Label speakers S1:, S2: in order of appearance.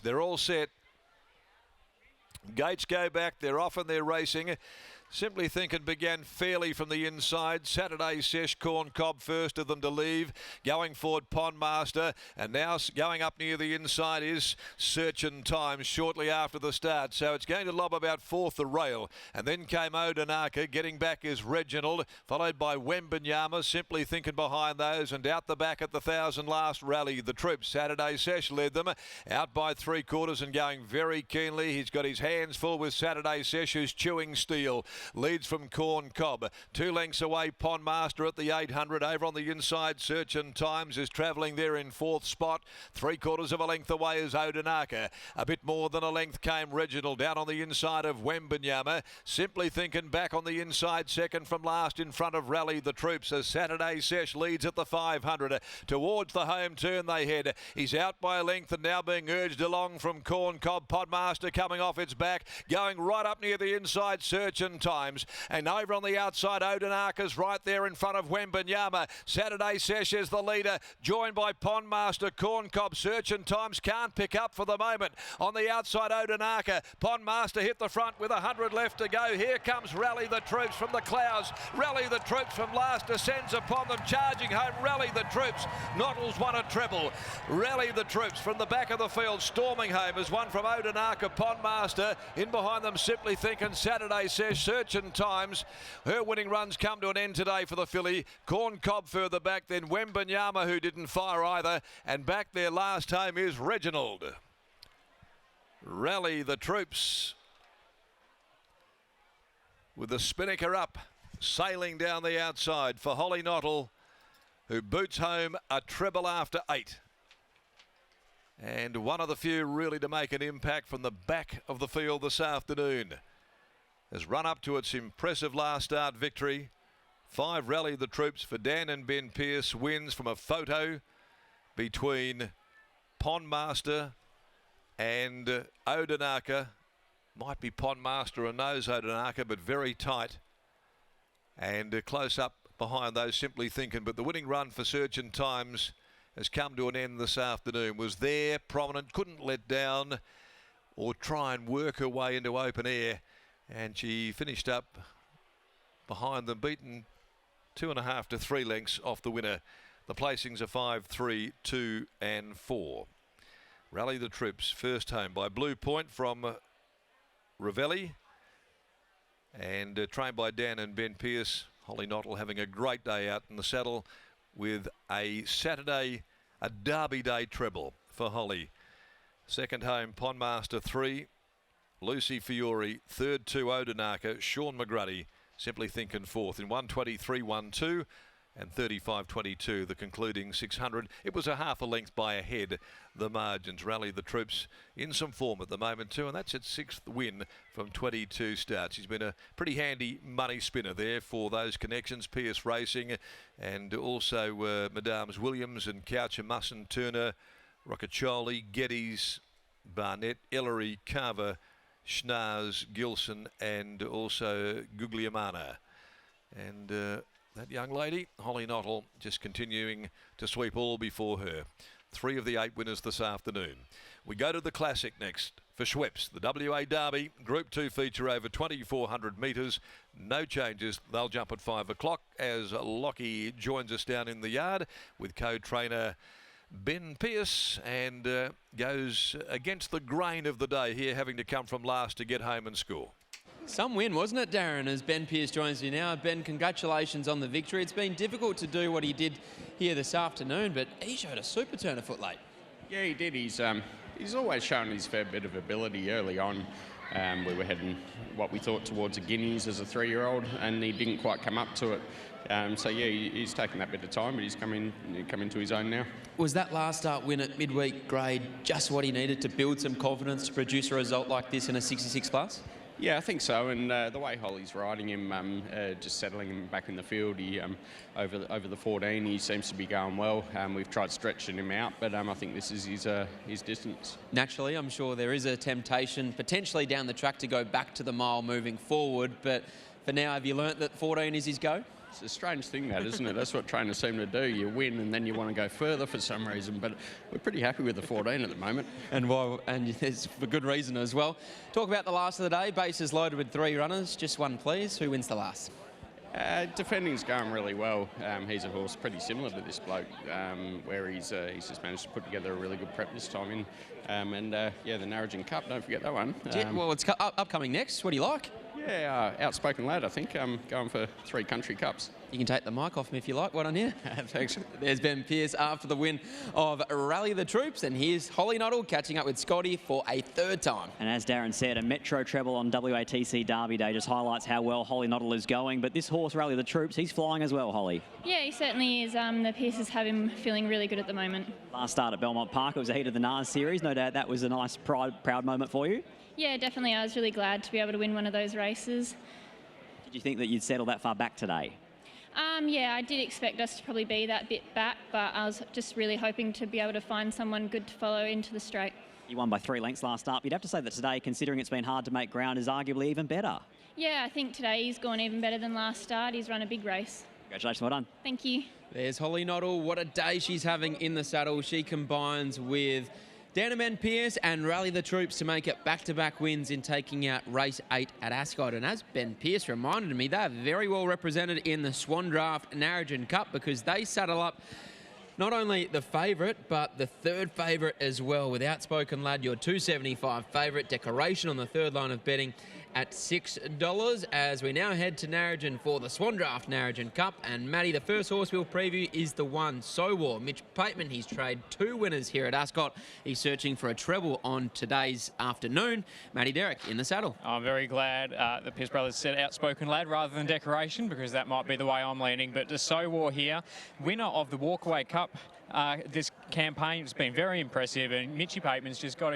S1: race. They're all set. Gates go back. They're off and they're racing. Simply Thinking began fairly from the inside. Saturday Sesh, Corn Cob first of them to leave. Going forward, Pondmaster. And now going up near the inside is Searchin' Times shortly after the start. So it's going to lob about fourth the rail. And then came Odanaka. Getting back is Reginald, followed by Wembanyama. Simply Thinking behind those. And out the back at the 1,000 last rally, the troops. Saturday Sesh led them. Out by 3/4 and going very keenly. He's got his hands full with Saturday Sesh, who's chewing steel. Leads from Corn Cob. 2 lengths away, Pondmaster at the 800. Over on the inside, Searchin' Times is travelling there in 4th spot. 3/4 of a length away is Odanaka. A bit more than a length came Reginald down on the inside of Wembanyama. Simply Thinking back on the inside, second from last in front of Rally the Troops as Saturday Sesh leads at the 500. Towards the home turn they head. He's out by a length and now being urged along from Corn Cob. Pondmaster coming off its back, going right up near the inside, Searchin' Times. And over on the outside, Odanaka's right there in front of Wembanyama. Saturday Sesh is the leader, joined by Pondmaster. Corn Cob, Searchin' Times can't pick up for the moment. On the outside, Odanaka. Pondmaster hit the front with 100 left to go. Here comes Rally the Troops from the clouds. Rally the Troops from last descends upon them, charging home. Rally the Troops. Noddles won a treble. Rally the Troops from the back of the field, storming home as one from Odanaka. Pondmaster in behind them, Simply Thinking. Saturday Sesh, Searchin' Times. Her winning runs come to an end today for the filly. Corn Cob further back, then Wembanyama, who didn't fire either. And back there last home is Reginald. Rally the Troops with the spinnaker up, sailing down the outside for Holly Nottle, who boots home a treble after 8. And one of the few really to make an impact from the back of the field this afternoon. Has run up to its impressive last start victory. 5 Rally the Troops for Dan and Ben Pearce. Wins from a photo between Pondmaster and Odanaka. Might be Pondmaster and knows Odanaka, but very tight. And close up behind those, Simply Thinking. But the winning run for Searchin' Times has come to an end this afternoon. Was there, prominent, couldn't let down or try and work her way into open air. And she finished up behind them, beaten 2.5 to 3 lengths off the winner. The placings are 5, 3, 2 and 4. Rally the Troops, first home by Blue Point from Ravelli. And trained by Dan and Ben Pearce. Holly Nottle having a great day out in the saddle with a Saturday, a Derby Day treble for Holly. Second home, Pondmaster 3. Lucy Fiore, third to Odanaka. Sean McGruddy, Simply Thinking fourth in 123.12 and 35.22, the concluding 600. It was a half a length by a head, the margins. Rally the Troops in some form at the moment too, and that's its 6th win from 22 starts. He's been a pretty handy money spinner there for those connections. Pearce Racing and also Madames Williams and Coucher, Musson, Turner, Roccaccioli, Geddes, Barnett, Ellery, Carver, Schnars, Gilson and also Guglielmana. And that young lady, Holly Nottle, just continuing to sweep all before her. 3 of the 8 winners this afternoon. We go to the Classic next for Schweppes. The WA Derby, Group 2 feature over 2,400 metres. No changes. They'll jump at 5 o'clock as Lockie joins us down in the yard with co-trainer Ben Pearce and goes against the grain of the day here, having to come from last to get home and score.
S2: Some win, wasn't it, Darren, as Ben Pearce joins you now. Ben, congratulations on the victory. It's been difficult to do what he did here this afternoon, but he showed a super turn a foot late.
S3: Yeah, he did. He's always shown his fair bit of ability early on. We were heading what we thought towards a Guineas as a 3-year-old, and he didn't quite come up to it. So yeah, he's taken that bit of time, but he's come into his own now.
S2: Was that last start win at midweek grade just what he needed to build some confidence to produce a result like this in a 66 plus?
S3: Yeah, I think so, and the way Holly's riding him, just settling him back in the field, he over the 14, he seems to be going well. We've tried stretching him out, but I think this is his distance.
S2: Naturally, I'm sure there is a temptation potentially down the track to go back to the mile moving forward, but for now, have you learnt that 14 is his go?
S3: It's a strange thing, that, isn't it? That's what trainers seem to do. You win and then you want to go further for some reason, but we're pretty happy with the 14 at the moment.
S2: And it's for good reason as well. Talk about the last of the day. Bases loaded with 3 runners. Just one, please. Who wins the last?
S3: Defending's going really well. He's a horse pretty similar to this bloke, where he's just managed to put together a really good prep this time in. Yeah, the Narrogin Cup, don't forget that one.
S2: Well, it's upcoming next. What do you like?
S3: Yeah, outspoken lad, I think. Going for 3 country cups.
S2: You can take the mic off me if you like. What on here?
S3: Thanks.
S2: There's Ben Pearce after the win of Rally the Troops, and here's Holly Noddle catching up with Scotty for a 3rd time.
S4: And as Darren said, a Metro treble on WATC Derby Day just highlights how well Holly Noddle is going. But this horse, Rally the Troops, he's flying as well, Holly.
S5: Yeah, he certainly is. The Pierces have him feeling really good at the moment.
S4: Last start at Belmont Park, it was a heat of the NAS series. No doubt that was a nice, proud moment for you.
S5: Yeah, definitely. I was really glad to be able to win one of those races.
S4: Did you think that you'd settle that far back today?
S5: Yeah, I did expect us to probably be that bit back, but I was just really hoping to be able to find someone good to follow into the straight.
S4: You won by 3 lengths last start. You'd have to say that today, considering it's been hard to make ground, is arguably even better.
S5: Yeah, I think today he's gone even better than last start. He's run a big race.
S4: Congratulations, well done.
S5: Thank you.
S2: There's Holly Noddle. What a day she's having in the saddle. She combines with Ben Pearce and Rally the Troops to make it back-to-back wins in taking out race 8 at Ascot. And as Ben Pearce reminded me, they're very well represented in the Swan Draft Narrogin Cup because they saddle up not only the favourite, but the 3rd favourite as well. With Outspoken Lad, your $2.75 favourite. Decoration on the 3rd line of betting at $6 as we now head to Narrogin for the Swan Draft Narrogin Cup. And Matty, the first horse we'll preview is the one, So War. Mitch Pateman, he's trained 2 winners here at Ascot. He's searching for a treble on today's afternoon. Matty Derrick in the saddle.
S6: I'm very glad the Pearce brothers said Outspoken Lad rather than Decoration, because that might be the way I'm leaning. But the So War here, winner of the Walkaway Cup. This campaign has been very impressive, and Mitchy Pateman's just got